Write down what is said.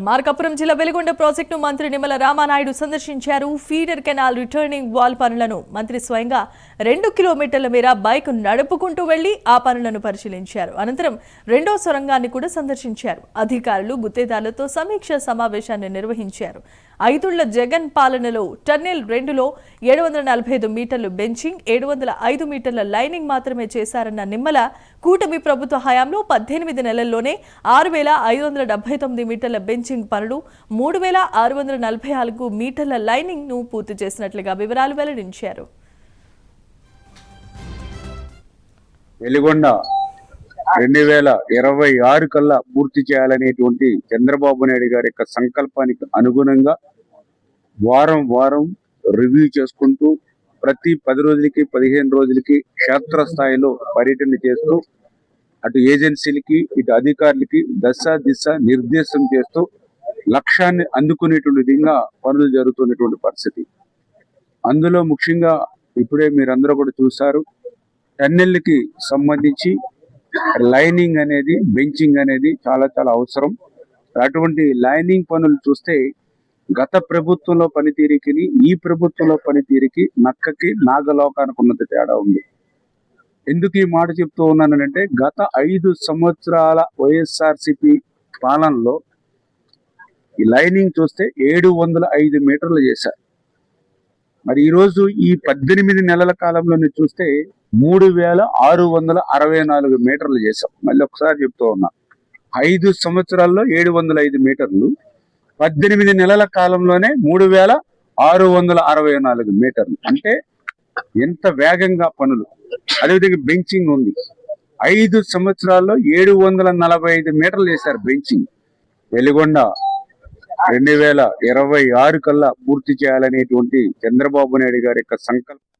మార్కాపురం జిల్లా వెలిగొండ ప్రాజెక్టును మంత్రి నిమ్మల రామానాయుడు సందర్శించారు. ఫీడర్ కెనాల్ రిటర్నింగ్ వాల్ పనులను మంత్రి స్వయంగా 2 కిలోమీటర్ల మేర బైక్ నడుపుకుంటూ వెళ్లి ఆ పనులను పరిశీలించారు. అనంతరం రెండో సొరంగాన్ని కూడా సందర్శించారు. అధికారులు గుత్తేదారులతో సమీక్ష సమావేశాన్ని నిర్వహించారు. 5 ఏళ్ల జగన్ పాలనలో టన్నెల్ 2లో 745 మీటర్లు బెంచింగ్, 705 మీటర్ల లైనింగ్ మాత్రమే చేశారన్న నిమ్మల, కూటమి ప్రభుత్వ హయాంలో 18 నెలల్లోనే 6579 మీటర్ల బెంచింగ్ పనులు, 3644 మీటర్ల లైనింగ్ ను పూర్తి చేసినట్లుగా వివరాలు వెల్లడించారు. వెలిగొండ 2026 కల్లా పూర్తి చేయాలనేటువంటి చంద్రబాబు నాయుడు గారి యొక్క సంకల్పానికి అనుగుణంగా వారం వారం రివ్యూ చేసుకుంటూ ప్రతి 10 రోజులకి 15 రోజులకి క్షేత్రస్థాయిలో పర్యటన చేస్తూ అటు ఏజెన్సీలకి ఇటు అధికారులకి దశ దిశ నిర్దేశం చేస్తూ లక్ష్యాన్ని అందుకునేటువంటి విధంగా పనులు జరుగుతున్నటువంటి పరిస్థితి. అందులో ముఖ్యంగా ఇప్పుడే మీరందరూ కూడా చూశారు, టన్నెల్కి సంబంధించి లైనింగ్ అనేది, బెంచింగ్ అనేది చాలా చాలా అవసరం. అటువంటి లైనింగ్ పనులు చూస్తే గత ప్రభుత్వంలో పనితీరుకి ఈ ప్రభుత్వంలో పనితీరుకి నక్కకి నాగలోకానికి ఉన్నంత తేడా ఉంది. ఎందుకు ఈ మాట చెప్తూ ఉన్నానంటే, గత 5 సంవత్సరాల వైఎస్ఆర్సిపి పాలనలో ఈ లైనింగ్ చూస్తే 705 మీటర్లు చేశారు. మరి ఈరోజు ఈ 18 నెలల కాలంలోనే చూస్తే 3664 మీటర్లు చేశాం. మళ్ళీ ఒకసారి చెప్తూ ఉన్నా, 5 సంవత్సరాల్లో 705 మీటర్లు, 18 నెలల కాలంలోనే 3664 మీటర్లు. అంటే ఎంత వేగంగా పనులు. అదేవిధంగా బెంచింగ్ ఉంది, 5 సంవత్సరాల్లో 745 మీటర్లు చేశారు బెంచింగ్. వెలిగొండ 2026 కల్లా పూర్తి చేయాలనేటువంటి చంద్రబాబు నాయుడు గారి యొక్క సంకల్పం